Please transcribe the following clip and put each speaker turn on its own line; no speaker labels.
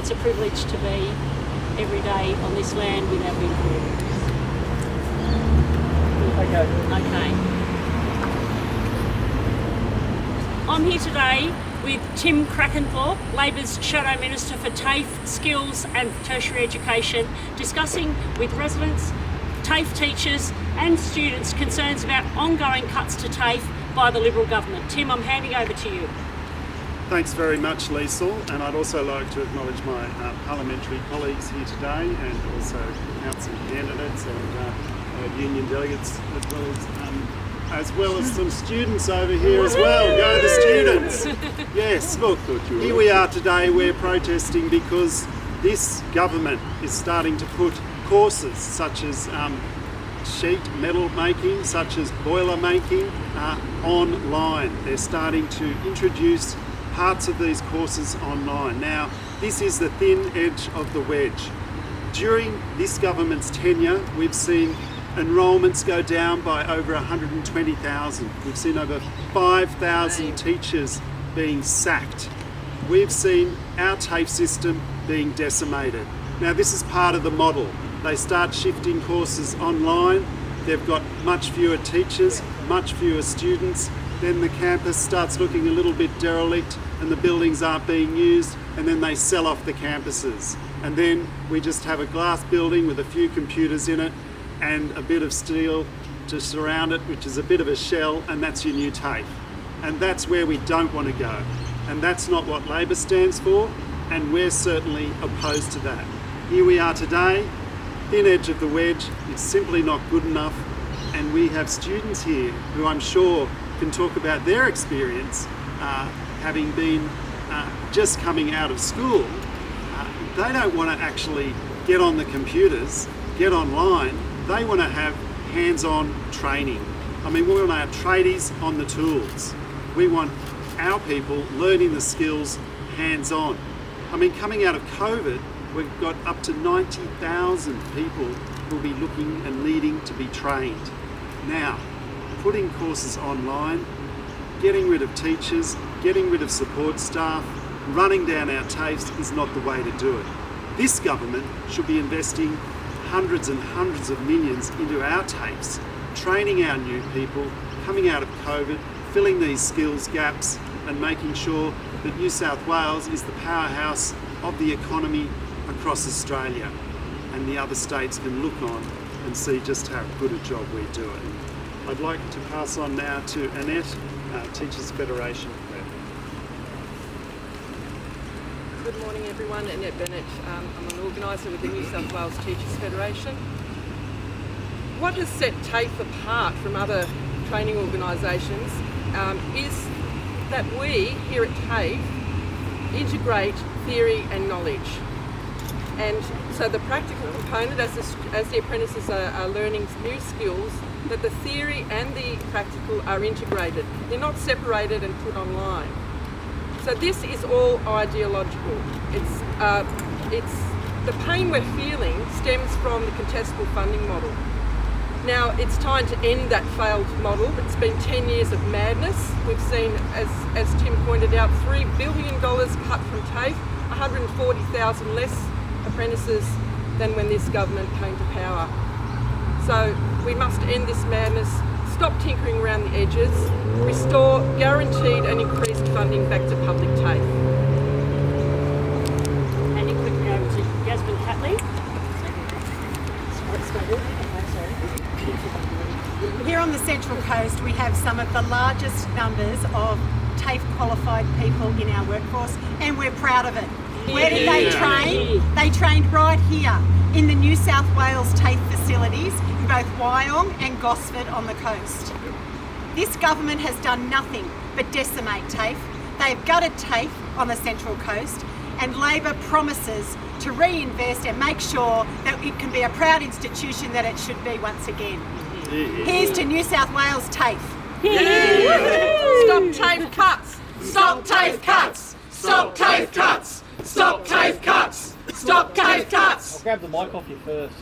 it's a privilege to be every day on this land with our beautiful rivers. Okay. I'm here today with Tim Crackanthorp, Labor's Shadow Minister for TAFE, Skills and Tertiary Education, discussing with residents, TAFE teachers and students concerns about ongoing cuts to TAFE by the Liberal government. Tim, I'm handing over to you.
Thanks very much, Liesl, and I'd also like to acknowledge my parliamentary colleagues here today and also council candidates and union delegates as well as some students over here as well. Go the students! Yes, look, here we are today, we're protesting because this government is starting to put courses such as sheet metal making, such as boiler making, online. They're starting to introduce parts of these courses online. Now, this is the thin edge of the wedge. During this government's tenure, we've seen enrolments go down by over 120,000. We've seen over 5,000 teachers being sacked. We've seen our TAFE system being decimated. Now, this is part of the model. They start shifting courses online. They've got much fewer teachers, much fewer students. Then the campus starts looking a little bit derelict and the buildings aren't being used, and then they sell off the campuses. And then we just have a glass building with a few computers in it and a bit of steel to surround it, which is a bit of a shell, and that's your new TAFE. And that's where we don't want to go. And that's not what Labor stands for, and we're certainly opposed to that. Here we are today, thin edge of the wedge, it's simply not good enough, and we have students here who I'm sure can talk about their experience having been just coming out of school. They don't want to actually get on the computers, get online. They want to have hands-on training. I mean, we want to have tradies on the tools. We want our people learning the skills hands-on. I mean, coming out of COVID, we've got up to 90,000 people who will be looking and needing to be trained. Now, putting courses online, getting rid of teachers, getting rid of support staff, running down our TAFEs is not the way to do it. This government should be investing hundreds and hundreds of millions into our TAFEs, training our new people, coming out of COVID, filling these skills gaps and making sure that New South Wales is the powerhouse of the economy across Australia, and the other states can look on and see just how good a job we're doing. I'd like to pass on now to Annette, Teachers Federation.
Good morning everyone, Annette Bennett. I'm an organiser with the New South Wales Teachers Federation. What has set TAFE apart from other training organisations is that we here at TAFE integrate theory and knowledge. And so the practical component, as the apprentices are learning new skills, that the theory and the practical are integrated. They're not separated and put online. So this is all ideological. It's the pain we're feeling stems from the contestable funding model. Now it's time to end that failed model. It's been 10 years of madness. We've seen, as Tim pointed out, $3 billion cut from TAFE, 140,000 less apprentices than when this government came to power. So we must end this madness, stop tinkering around the edges, restore guaranteed and increased funding back to public TAFE.
Handing quickly over to Yasmin Catley.
Here on the Central Coast, we have some of the largest numbers of TAFE qualified people in our workforce, and we're proud of it. Where did they train? They trained right here in the New South Wales TAFE facilities in both Wyong and Gosford on the coast. This government has done nothing but decimate TAFE. They've gutted TAFE on the Central Coast, and Labor promises to reinvest and make sure that it can be a proud institution that it should be once again. Here's to New South Wales TAFE.
Stop TAFE cuts!
Stop TAFE cuts! Stop TAFE cuts! Stop TAFE cuts! Stop TAFE cuts!
I'll grab the mic off you first.